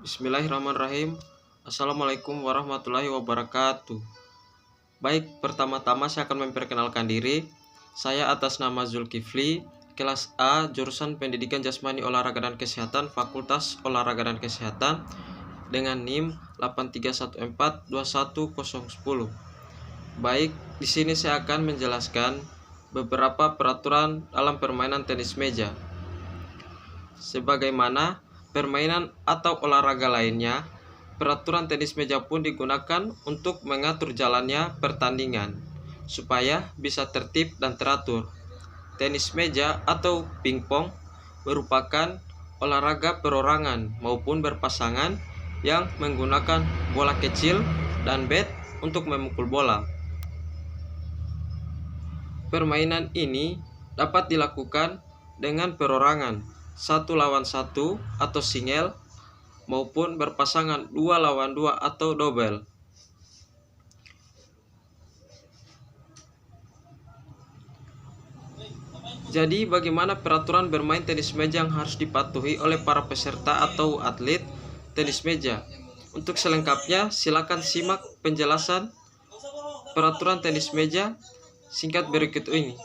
Bismillahirrahmanirrahim. Assalamualaikum warahmatullahi wabarakatuh. Baik, pertama-tama saya akan memperkenalkan diri. Saya atas nama Zulkifli, kelas A, jurusan Pendidikan Jasmani Olahraga dan Kesehatan, Fakultas Olahraga dan Kesehatan, dengan NIM 831421010. Baik, di sini saya akan menjelaskan beberapa peraturan dalam permainan tenis meja. Sebagaimana permainan atau olahraga lainnya, peraturan tenis meja pun digunakan untuk mengatur jalannya pertandingan, supaya bisa tertib dan teratur. Tenis meja atau pingpong merupakan olahraga perorangan maupun berpasangan yang menggunakan bola kecil dan bat untuk memukul bola. Permainan ini dapat dilakukan dengan perorangan 1 lawan 1 atau single, maupun berpasangan 2 lawan 2 atau double. Jadi bagaimana peraturan bermain tenis meja yang harus dipatuhi oleh para peserta atau atlet tenis meja? Untuk selengkapnya silakan simak penjelasan peraturan tenis meja singkat berikut ini.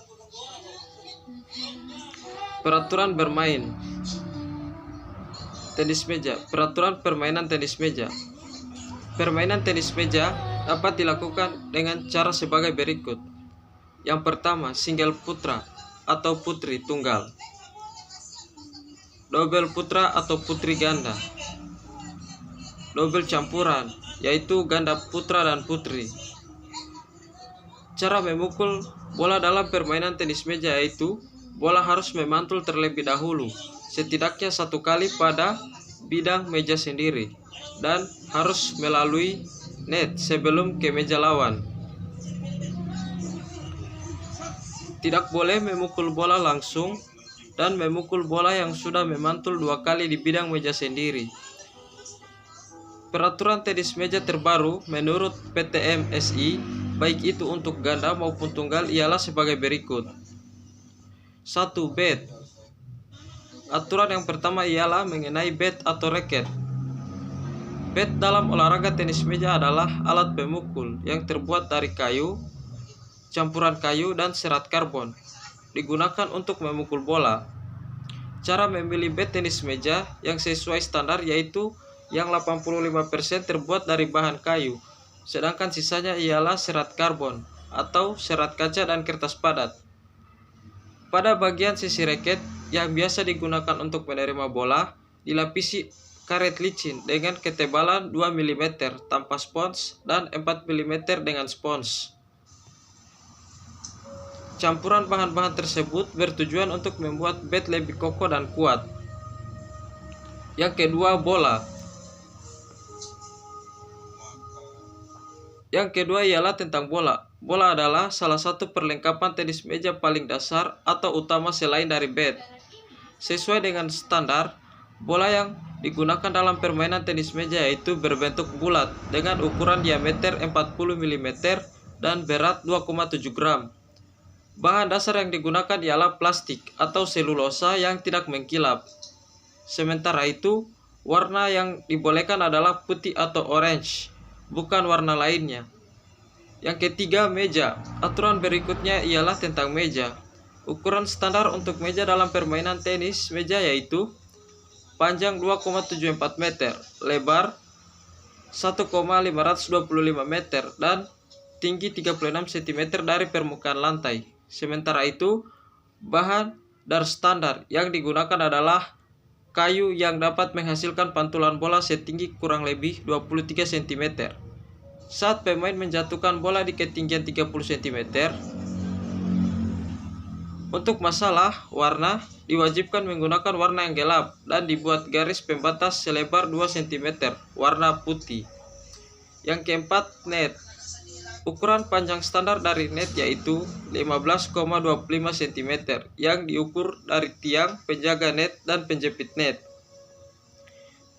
Peraturan bermain tenis meja. Peraturan permainan tenis meja. Permainan tenis meja dapat dilakukan dengan cara sebagai berikut. Yang pertama, single putra atau putri tunggal. Double putra atau putri ganda. Double campuran, yaitu ganda putra dan putri. Cara memukul bola dalam permainan tenis meja yaitu bola harus memantul terlebih dahulu, setidaknya 1 kali pada bidang meja sendiri, dan harus melalui net sebelum ke meja lawan. Tidak boleh memukul bola langsung dan memukul bola yang sudah memantul 2 kali di bidang meja sendiri. Peraturan tenis meja terbaru menurut PTMSI, baik itu untuk ganda maupun tunggal, ialah sebagai berikut. 1. Bat. Aturan yang pertama ialah mengenai bat atau raket. Bat dalam olahraga tenis meja adalah alat pemukul yang terbuat dari kayu, campuran kayu dan serat karbon, digunakan untuk memukul bola. Cara memilih bat tenis meja yang sesuai standar yaitu yang 85% terbuat dari bahan kayu, sedangkan sisanya ialah serat karbon atau serat kaca dan kertas padat. Pada bagian sisi raket yang biasa digunakan untuk menerima bola, dilapisi karet licin dengan ketebalan 2 mm tanpa spons dan 4 mm dengan spons. Campuran bahan-bahan tersebut bertujuan untuk membuat bat lebih kokoh dan kuat. Yang kedua, bola. Yang kedua ialah tentang bola. Bola adalah salah satu perlengkapan tenis meja paling dasar atau utama selain dari bat. Sesuai dengan standar, bola yang digunakan dalam permainan tenis meja yaitu berbentuk bulat dengan ukuran diameter 40 mm dan berat 2,7 gram. Bahan dasar yang digunakan ialah plastik atau selulosa yang tidak mengkilap. Sementara itu, warna yang dibolehkan adalah putih atau orange, bukan warna lainnya. Yang ketiga, meja. Aturan berikutnya ialah tentang meja. Ukuran standar untuk meja dalam permainan tenis meja yaitu panjang 2,74 meter, lebar 1,525 meter, dan tinggi 36 cm dari permukaan lantai. Sementara itu, bahan dan standar yang digunakan adalah kayu yang dapat menghasilkan pantulan bola setinggi kurang lebih 23 cm. Saat pemain menjatuhkan bola di ketinggian 30 cm. Untuk masalah warna, diwajibkan menggunakan warna yang gelap dan dibuat garis pembatas selebar 2 cm warna putih. Yang keempat, net. Ukuran panjang standar dari net yaitu 15,25 cm yang diukur dari tiang, penjaga net, dan penjepit net.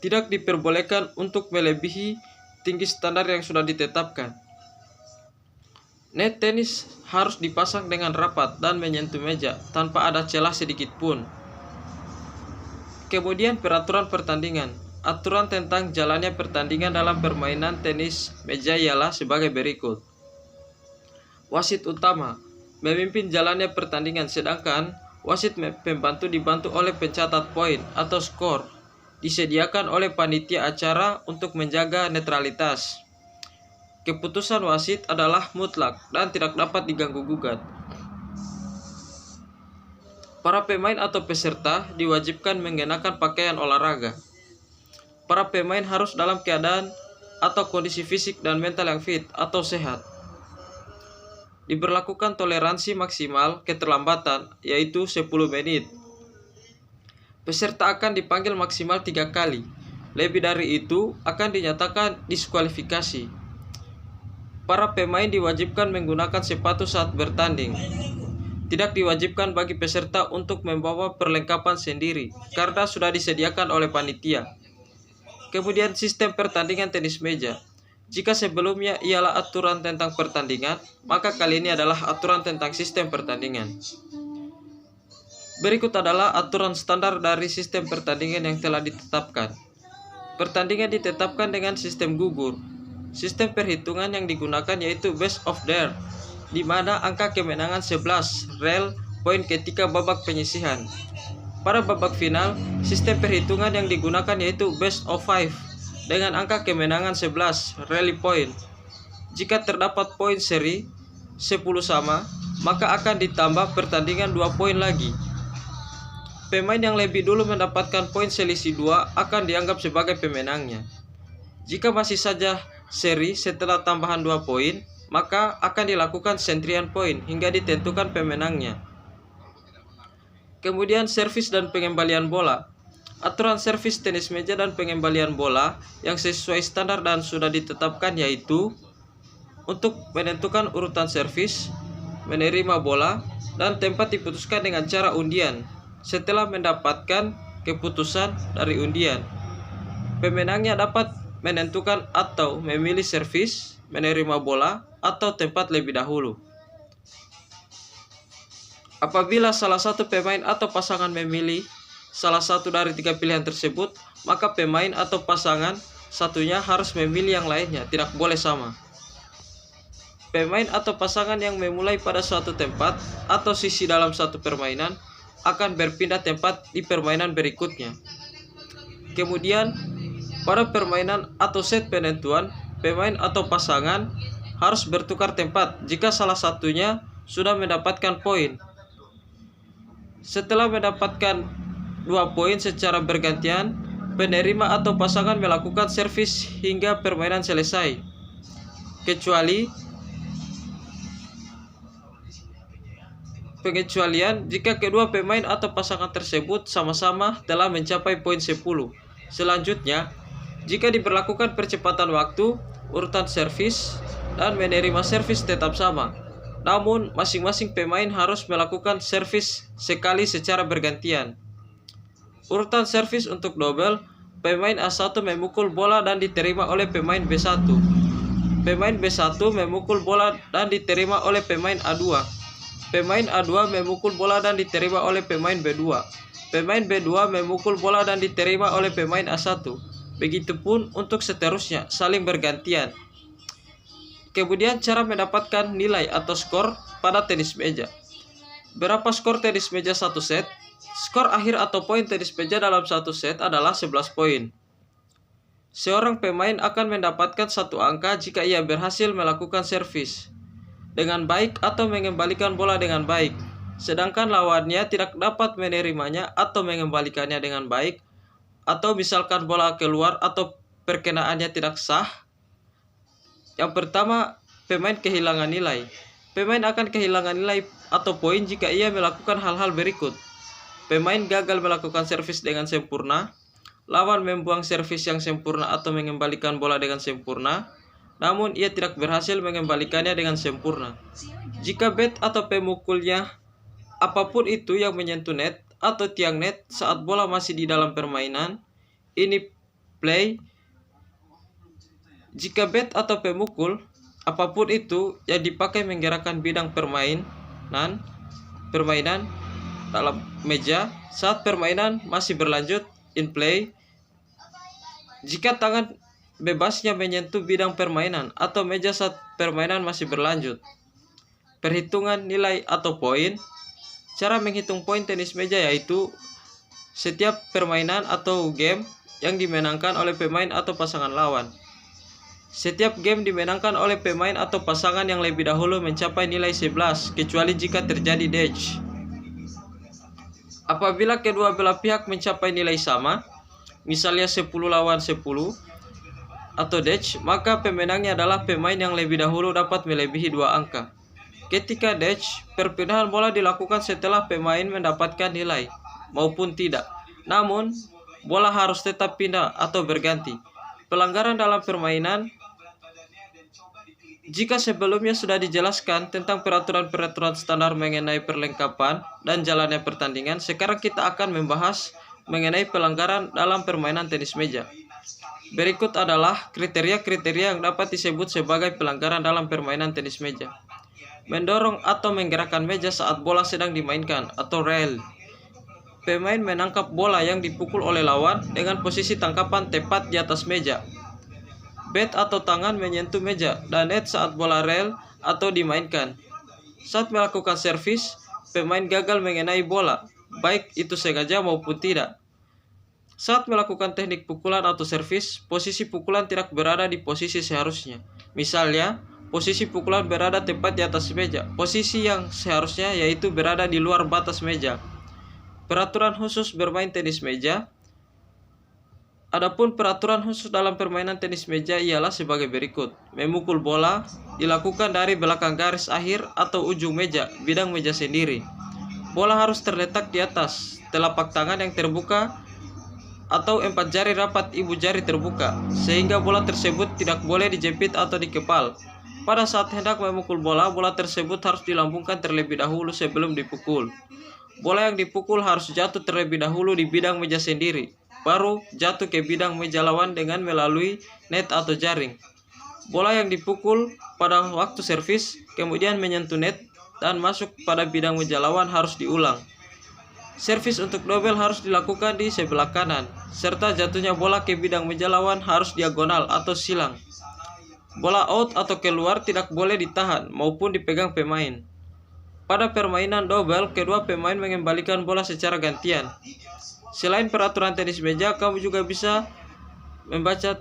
Tidak diperbolehkan untuk melebihi tinggi standar yang sudah ditetapkan. Net tenis harus dipasang dengan rapat dan menyentuh meja tanpa ada celah sedikit pun. Kemudian peraturan pertandingan. aturan tentang jalannya pertandingan dalam permainan tenis meja ialah sebagai berikut. Wasit utama memimpin jalannya pertandingan, sedangkan wasit pembantu dibantu oleh pencatat poin atau skor, disediakan oleh panitia acara untuk menjaga netralitas. Keputusan wasit adalah mutlak dan tidak dapat diganggu-gugat. Para pemain atau peserta diwajibkan mengenakan pakaian olahraga. Para pemain harus dalam keadaan atau kondisi fisik dan mental yang fit atau sehat. Diberlakukan toleransi maksimal keterlambatan, yaitu 10 menit. Peserta akan dipanggil maksimal 3 kali. Lebih dari itu akan dinyatakan diskualifikasi. Para pemain diwajibkan menggunakan sepatu saat bertanding. Tidak diwajibkan bagi peserta untuk membawa perlengkapan sendiri karena sudah disediakan oleh panitia. Kemudian sistem pertandingan tenis meja. Jika sebelumnya ialah aturan tentang pertandingan, maka kali ini adalah aturan tentang sistem pertandingan. Berikut adalah aturan standar dari sistem pertandingan yang telah ditetapkan. Pertandingan ditetapkan dengan sistem gugur. Sistem perhitungan yang digunakan yaitu best of there, di mana angka kemenangan 11 rel poin ketika babak penyisihan. Pada babak final, sistem perhitungan yang digunakan yaitu best of 5 dengan angka kemenangan 11 rally point. Jika terdapat poin seri 10 sama, maka akan ditambah pertandingan 2 poin lagi. Pemain yang lebih dulu mendapatkan poin selisih 2 akan dianggap sebagai pemenangnya. Jika masih saja seri setelah tambahan 2 poin, maka akan dilakukan sentrian poin hingga ditentukan pemenangnya. Kemudian servis dan pengembalian bola. Aturan servis tenis meja dan pengembalian bola yang sesuai standar dan sudah ditetapkan yaitu untuk menentukan urutan servis, menerima bola, dan tempat diputuskan dengan cara undian setelah mendapatkan keputusan dari undian. Pemenangnya dapat menentukan atau memilih servis, menerima bola, atau tempat lebih dahulu. Apabila salah satu pemain atau pasangan memilih salah satu dari 3 pilihan tersebut, maka pemain atau pasangan satunya harus memilih yang lainnya, tidak boleh sama. Pemain atau pasangan yang memulai pada suatu tempat atau sisi dalam satu permainan akan berpindah tempat di permainan berikutnya. Kemudian, pada permainan atau set penentuan, pemain atau pasangan harus bertukar tempat jika salah satunya sudah mendapatkan poin. Setelah mendapatkan 2 poin secara bergantian, penerima atau pasangan melakukan servis hingga permainan selesai. Pengecualian jika kedua pemain atau pasangan tersebut sama-sama telah mencapai poin 10. Selanjutnya, jika diberlakukan percepatan waktu, urutan servis dan menerima servis tetap sama. Namun, masing-masing pemain harus melakukan servis sekali secara bergantian. Urutan servis untuk double, pemain A1 memukul bola dan diterima oleh pemain B1. Pemain B1 memukul bola dan diterima oleh pemain A2. Pemain A2 memukul bola dan diterima oleh pemain B2. Pemain B2 memukul bola dan diterima oleh pemain A1. Begitupun untuk seterusnya, saling bergantian. Kemudian cara mendapatkan nilai atau skor pada tenis meja. Berapa skor tenis meja satu set? Skor akhir atau poin tenis meja dalam satu set adalah 11 poin. Seorang pemain akan mendapatkan 1 angka jika ia berhasil melakukan servis dengan baik atau mengembalikan bola dengan baik, sedangkan lawannya tidak dapat menerimanya atau mengembalikannya dengan baik, atau misalkan bola keluar atau perkenaannya tidak sah. Yang pertama, pemain kehilangan nilai. Pemain akan kehilangan nilai atau poin jika ia melakukan hal-hal berikut. Pemain gagal melakukan servis dengan sempurna, lawan membuang servis yang sempurna atau mengembalikan bola dengan sempurna, namun ia tidak berhasil mengembalikannya dengan sempurna. Jika bat atau pemukulnya, apapun itu yang menyentuh net atau tiang net saat bola masih di dalam permainan, ini play. Jika bat atau pemukul, apapun itu yang dipakai menggerakkan bidang permainan dalam meja saat permainan masih berlanjut, in play. Jika tangan bebasnya menyentuh bidang permainan atau meja saat permainan masih berlanjut. Perhitungan nilai atau poin. Cara menghitung poin tenis meja yaitu setiap permainan atau game yang dimenangkan oleh pemain atau pasangan lawan. Setiap game dimenangkan oleh pemain atau pasangan yang lebih dahulu mencapai nilai 11, kecuali jika terjadi match. Apabila kedua belah pihak mencapai nilai sama, misalnya 10 lawan 10 atau match, maka pemenangnya adalah pemain yang lebih dahulu dapat melebihi 2 angka. Ketika match, perpindahan bola dilakukan setelah pemain mendapatkan nilai maupun tidak. Namun, bola harus tetap pindah atau berganti. Pelanggaran dalam permainan. Jika sebelumnya sudah dijelaskan tentang peraturan-peraturan standar mengenai perlengkapan dan jalannya pertandingan, sekarang kita akan membahas mengenai pelanggaran dalam permainan tenis meja. Berikut adalah kriteria-kriteria yang dapat disebut sebagai pelanggaran dalam permainan tenis meja. Mendorong atau menggerakkan meja saat bola sedang dimainkan atau rail. Pemain menangkap bola yang dipukul oleh lawan dengan posisi tangkapan tepat di atas meja. Bat atau tangan menyentuh meja dan net saat bola rail atau dimainkan. Saat melakukan servis, pemain gagal mengenai bola, baik itu sengaja maupun tidak. Saat melakukan teknik pukulan atau servis, posisi pukulan tidak berada di posisi seharusnya. Misalnya, posisi pukulan berada tepat di atas meja. Posisi yang seharusnya yaitu berada di luar batas meja. Peraturan khusus bermain tenis meja. Adapun peraturan khusus dalam permainan tenis meja ialah sebagai berikut. Memukul bola dilakukan dari belakang garis akhir atau ujung meja, bidang meja sendiri. Bola harus terletak di atas telapak tangan yang terbuka atau 4 jari rapat ibu jari terbuka, sehingga bola tersebut tidak boleh dijepit atau dikepal. Pada saat hendak memukul bola, bola tersebut harus dilambungkan terlebih dahulu sebelum dipukul. Bola yang dipukul harus jatuh terlebih dahulu di bidang meja sendiri, baru jatuh ke bidang meja lawan dengan melalui net atau jaring. Bola yang dipukul pada waktu servis kemudian menyentuh net dan masuk pada bidang meja lawan harus diulang. Servis untuk double harus dilakukan di sebelah kanan, serta jatuhnya bola ke bidang meja lawan harus diagonal atau silang. Bola out atau keluar tidak boleh ditahan maupun dipegang pemain. Pada permainan double, kedua pemain mengembalikan bola secara gantian. Selain peraturan tenis meja, kamu juga bisa membaca